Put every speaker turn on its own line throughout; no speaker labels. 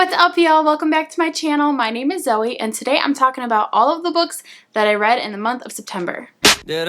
What's up, y'all? Welcome back to my channel. My name is Zoe, and today I'm talking about all of the books that I read in the month of September. This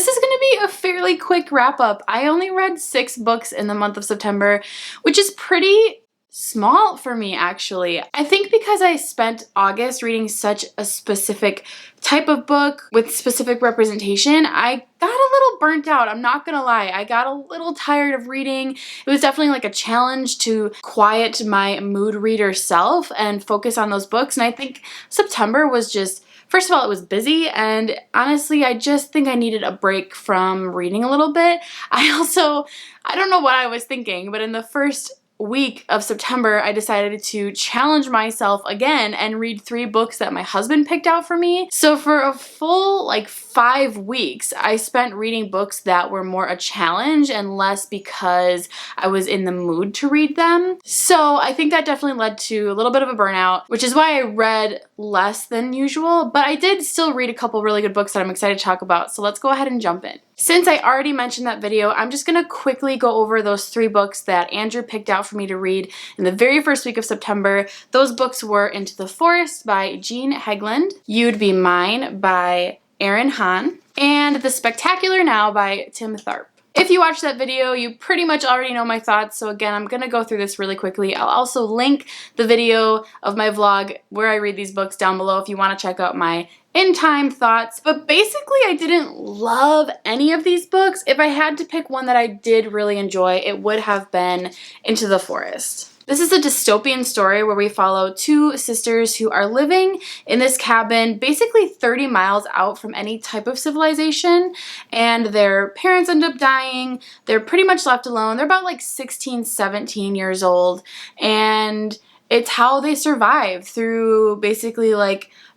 is going to be a fairly quick wrap up. I only read 6 books in the month of September, which is pretty small for me, actually. I think because I spent August reading such a specific type of book with specific representation, I got a little burnt out. I'm not gonna lie. I got a little tired of reading. It was definitely like a challenge to quiet my mood reader self and focus on those books. And I think September was just, first of all, it was busy, and honestly, I just think I needed a break from reading a little bit. I don't know what I was thinking, but in the first week of September, I decided to challenge myself again and read 3 books that my husband picked out for me. So for a full 5 weeks, I spent reading books that were more a challenge and less because I was in the mood to read them. So I think that definitely led to a little bit of a burnout, which is why I read less than usual, but I did still read a couple really good books that I'm excited to talk about. So let's go ahead and jump in. Since I already mentioned that video, I'm just going to quickly go over those 3 books that Andrew picked out for me to read in the very first week of September. Those books were Into the Forest by Jean Hegland, You'd Be Mine by Erin Hahn, and The Spectacular Now by Tim Tharp. If you watched that video, you pretty much already know my thoughts, so again, I'm going to go through this really quickly. I'll also link the video of my vlog where I read these books down below if you want to check out my in-time thoughts. But basically, I didn't love any of these books. If I had to pick one that I did really enjoy, it would have been Into the Forest. This is a dystopian story where we follow 2 sisters who are living in this cabin basically 30 miles out from any type of civilization, and their parents end up dying. They're pretty much left alone. They're about 16, 17 years old, and it's how they survive through basically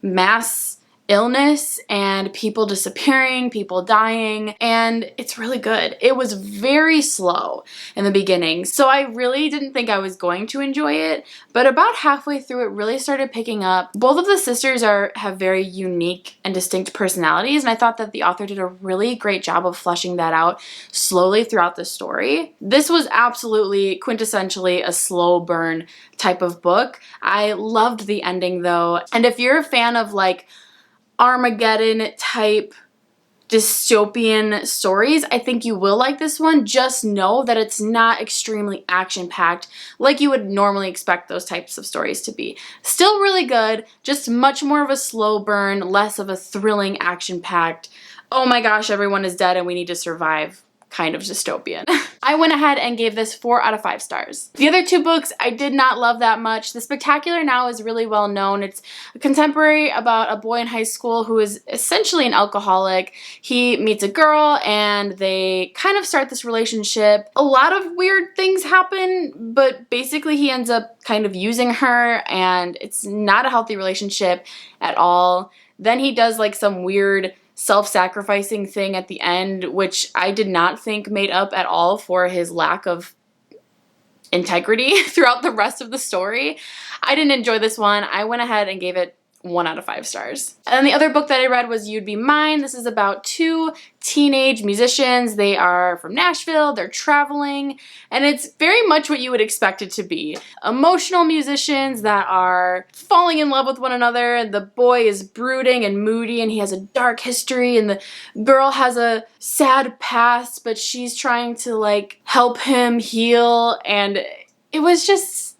mass illness and people disappearing, people dying, and it's really good. It was very slow in the beginning, so I really didn't think I was going to enjoy it, but about halfway through it really started picking up. Both of the sisters have very unique and distinct personalities, and I thought that the author did a really great job of fleshing that out slowly throughout the story. This was absolutely quintessentially a slow burn type of book. I loved the ending though, and if you're a fan of Armageddon type dystopian stories, I think you will like this one. Just know that it's not extremely action-packed like you would normally expect those types of stories to be. Still really good, just much more of a slow burn, less of a thrilling action-packed, oh my gosh, everyone is dead and we need to survive kind of dystopian. I went ahead and gave this 4 out of 5 stars. The other 2 books I did not love that much. The Spectacular Now is really well known. It's a contemporary about a boy in high school who is essentially an alcoholic. He meets a girl and they kind of start this relationship. A lot of weird things happen, but basically he ends up kind of using her, and it's not a healthy relationship at all. Then he does some weird self-sacrificing thing at the end, which I did not think made up at all for his lack of integrity throughout the rest of the story. I didn't enjoy this one. I went ahead and gave it 1 out of 5 stars. And then the other book that I read was You'd Be Mine. This is about 2 teenage musicians. They are from Nashville, they're traveling, and it's very much what you would expect it to be. Emotional musicians that are falling in love with one another. The boy is brooding and moody and he has a dark history, and the girl has a sad past, but she's trying to help him heal, and it was just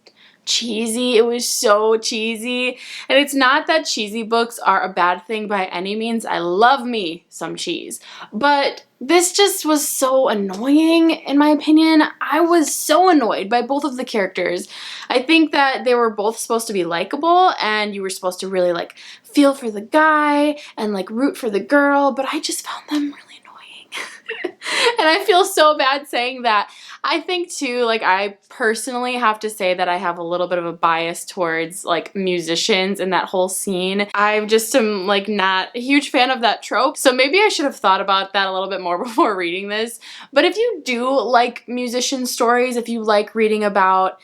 cheesy. It was so cheesy. And it's not that cheesy books are a bad thing by any means. I love me some cheese. But this just was so annoying, in my opinion. I was so annoyed by both of the characters. I think that they were both supposed to be likable, and you were supposed to really feel for the guy and root for the girl, but I just found them really annoying. And I feel so bad saying that. I think too, I personally have to say that I have a little bit of a bias towards musicians in that whole scene. I just am not a huge fan of that trope, so maybe I should have thought about that a little bit more before reading this. But if you do like musician stories, if you like reading about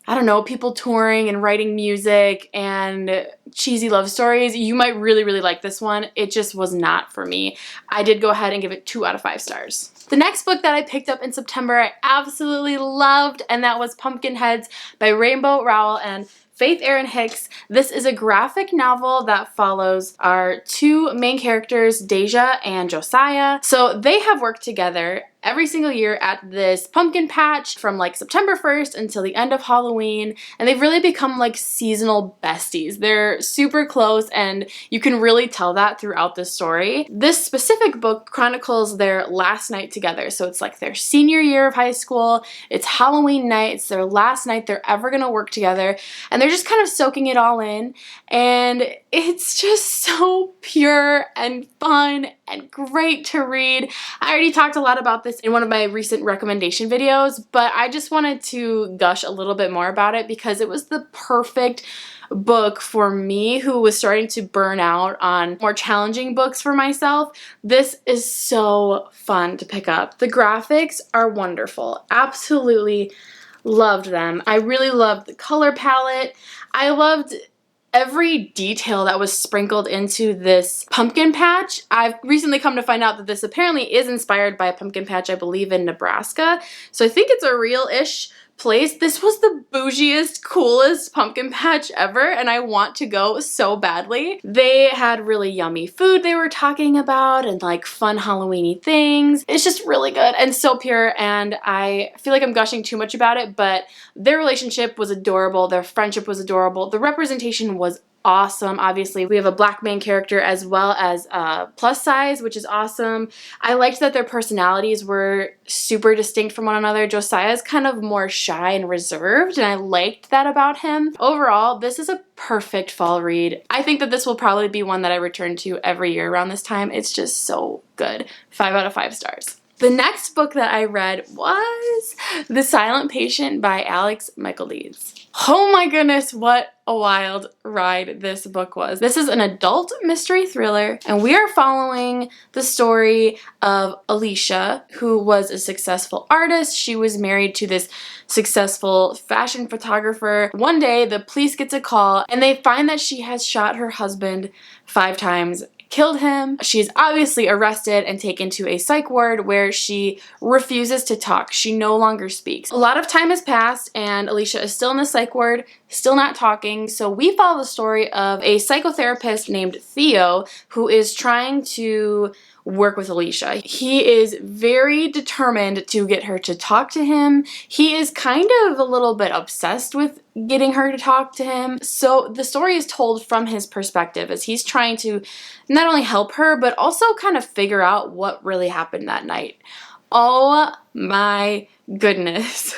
I don't know, people touring and writing music and cheesy love stories, you might really, really like this one. It just was not for me. I did go ahead and give it 2 out of 5 stars. The next book that I picked up in September I absolutely loved, and that was Pumpkinheads by Rainbow Rowell and Faith Erin Hicks. This is a graphic novel that follows our 2 main characters, Deja and Josiah. So they have worked together every single year at this pumpkin patch from like September 1st until the end of Halloween, and they've really become like seasonal besties. They're super close, and you can really tell that throughout the story. This specific book chronicles their last night together, so it's like their senior year of high school, it's Halloween night, it's their last night they're ever gonna work together, and they're just kind of soaking it all in, and it's just so pure and fun and great to read. I already talked a lot about this in one of my recent recommendation videos, but I just wanted to gush a little bit more about it because it was the perfect book for me who was starting to burn out on more challenging books for myself. This is so fun to pick up. The graphics are wonderful. Absolutely loved them. I really loved the color palette. I loved every detail that was sprinkled into this pumpkin patch. I've recently come to find out that this apparently is inspired by a pumpkin patch, I believe, in Nebraska. So I think it's a real-ish place. This was the bougiest, coolest pumpkin patch ever, and I want to go so badly. They had really yummy food they were talking about and like fun Halloween-y things. It's just really good and so pure, and I feel like I'm gushing too much about it, but their relationship was adorable. Their friendship was adorable. The representation was awesome. Obviously, we have a black main character as well as plus size, which is awesome. I liked that their personalities were super distinct from one another. Josiah is kind of more shy and reserved, and I liked that about him. Overall, this is a perfect fall read. I think that this will probably be one that I return to every year around this time. It's just so good. 5 out of 5 stars. The next book that I read was The Silent Patient by Alex Michaelides. Oh my goodness, what a wild ride this book was. This is an adult mystery thriller, and we are following the story of Alicia, who was a successful artist. She was married to this successful fashion photographer. One day, the police gets a call, and they find that she has shot her husband 5 times, killed him. She's obviously arrested and taken to a psych ward where she refuses to talk. She no longer speaks. A lot of time has passed and Alicia is still in the psych ward, still not talking. So we follow the story of a psychotherapist named Theo who is trying to work with Alicia. He is very determined to get her to talk to him. He is kind of a little bit obsessed with getting her to talk to him. So the story is told from his perspective as he's trying to not only help her, but also kind of figure out what really happened that night. Oh my goodness.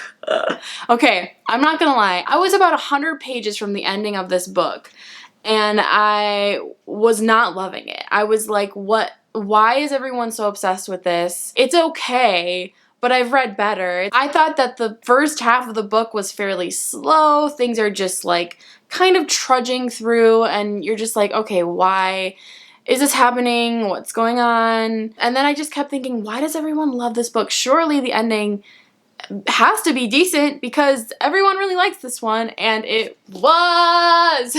Okay, I'm not gonna lie. I was about 100 pages from the ending of this book, and I was not loving it. I was like, what? Why is everyone so obsessed with this? It's okay, but I've read better. I thought that the first half of the book was fairly slow. Things are just like kind of trudging through, and you're just like, okay, why is this happening? What's going on? And then I just kept thinking, why does everyone love this book? Surely the ending has to be decent because everyone really likes this one, and it was.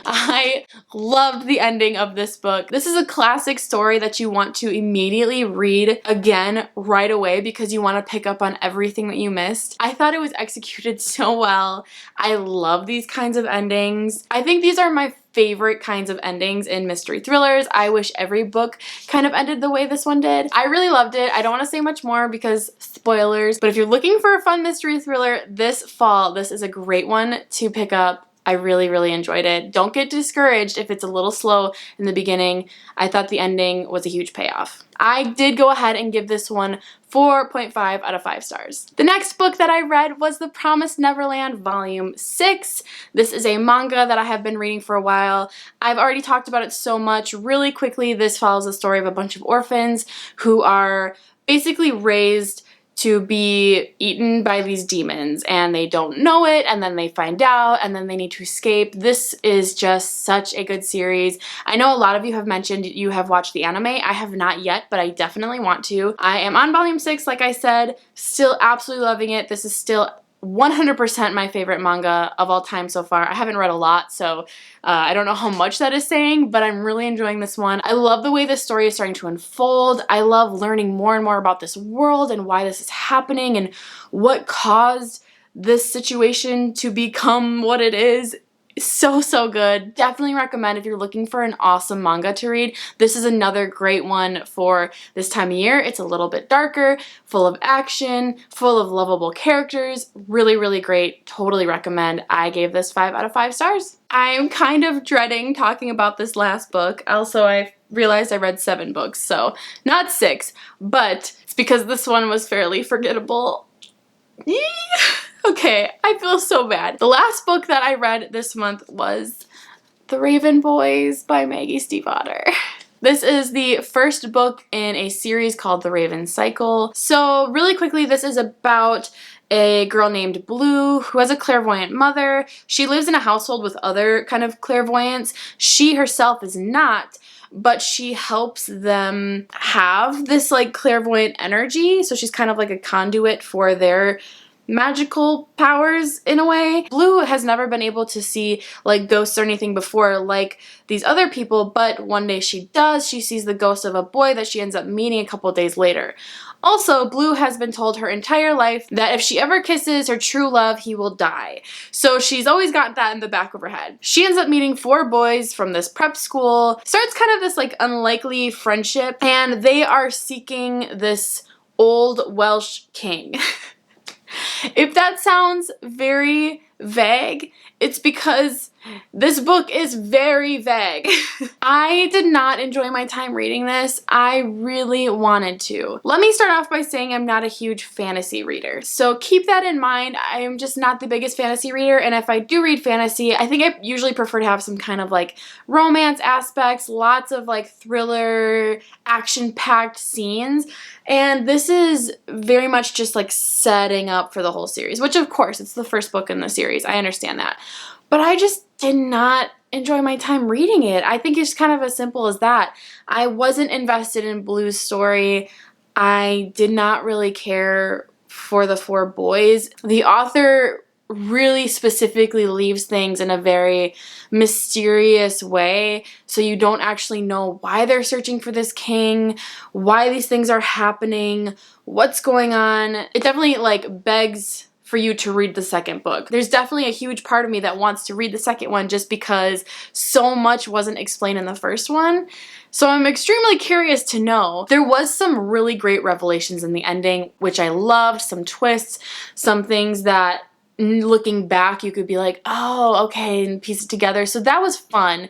I loved the ending of this book. This is a classic story that you want to immediately read again right away because you want to pick up on everything that you missed. I thought it was executed so well. I love these kinds of endings. I think these are my favorite kinds of endings in mystery thrillers. I wish every book kind of ended the way this one did. I really loved it. I don't want to say much more because spoilers, but if you're looking for a fun mystery thriller this fall, this is a great one to pick up. I really, really enjoyed it. Don't get discouraged if it's a little slow in the beginning. I thought the ending was a huge payoff. I did go ahead and give this one 4.5 out of 5 stars. The next book that I read was The Promised Neverland Volume 6. This is a manga that I have been reading for a while. I've already talked about it so much. Really quickly, this follows the story of a bunch of orphans who are basically raised to be eaten by these demons, and they don't know it, and then they find out, and then they need to escape. This is just such a good series. I know a lot of you have mentioned you have watched the anime. I have not yet, but I definitely want to. I am on volume 6, like I said, still absolutely loving it. This is still 100% my favorite manga of all time so far. I haven't read a lot, so I don't know how much that is saying, but I'm really enjoying this one. I love the way this story is starting to unfold. I love learning more and more about this world and why this is happening and what caused this situation to become what it is. So good. Definitely recommend if you're looking for an awesome manga to read. This is another great one for this time of year. It's a little bit darker, full of action, full of lovable characters. Really great. Totally recommend. I gave this 5 out of 5 stars. I'm kind of dreading talking about this last book. Also, I realized I read 7 books, so not 6, but it's because this one was fairly forgettable. Okay, I feel so bad. The last book that I read this month was The Raven Boys by Maggie Stiefvater. This is the first book in a series called The Raven Cycle. So really quickly, this is about a girl named Blue who has a clairvoyant mother. She lives in a household with other kind of clairvoyants. She herself is not, but she helps them have this like clairvoyant energy. So she's kind of like a conduit for their magical powers in a way. Blue has never been able to see like ghosts or anything before like these other people, but one day she does. She sees the ghost of a boy that she ends up meeting a couple days later. Also, Blue has been told her entire life that if she ever kisses her true love, he will die. So she's always got that in the back of her head. She ends up meeting 4 boys from this prep school, starts kind of this like unlikely friendship, and they are seeking this old Welsh king. If that sounds very vague, it's because this book is very vague. I did not enjoy my time reading this. I really wanted to. Let me start off by saying I'm not a huge fantasy reader. So keep that in mind. I am just not the biggest fantasy reader, and if I do read fantasy, I think I usually prefer to have some kind of like romance aspects, lots of like thriller, action-packed scenes. And this is very much just like setting up for the whole series, which of course it's the first book in the series. I understand that. But I just did not enjoy my time reading it. I think it's kind of as simple as that. I wasn't invested in Blue's story. I did not really care for the 4 boys. The author really specifically leaves things in a very mysterious way, so you don't actually know why they're searching for this king, why these things are happening, what's going on. It definitely like begs for you to read the second book. There's definitely a huge part of me that wants to read the second one just because so much wasn't explained in the first one. So I'm extremely curious to know. There was some really great revelations in the ending, which I loved, some twists, some things that looking back you could be like, oh, okay, and piece it together. So that was fun.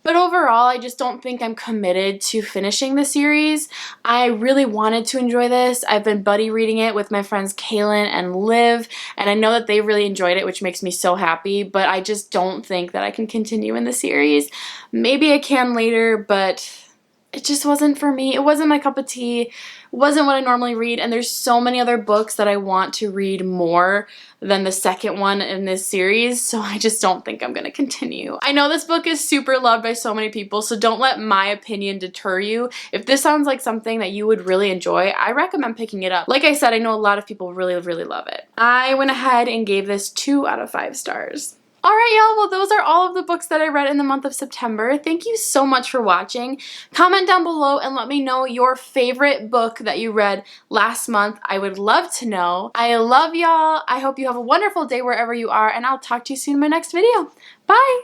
But overall, I just don't think I'm committed to finishing the series. I really wanted to enjoy this. I've been buddy reading it with my friends Kaylin and Liv, and I know that they really enjoyed it, which makes me so happy, but I just don't think that I can continue in the series. Maybe I can later, but it just wasn't for me. It wasn't my cup of tea. It wasn't what I normally read, and there's so many other books that I want to read more than the second one in this series, so I just don't think I'm gonna continue. I know this book is super loved by so many people, so don't let my opinion deter you. If this sounds like something that you would really enjoy, I recommend picking it up. Like I said, I know a lot of people really love it. I went ahead and gave this 2 out of 5 stars. Alright y'all, well those are all of the books that I read in the month of September. Thank you so much for watching. Comment down below and let me know your favorite book that you read last month. I would love to know. I love y'all. I hope you have a wonderful day wherever you are, and I'll talk to you soon in my next video. Bye!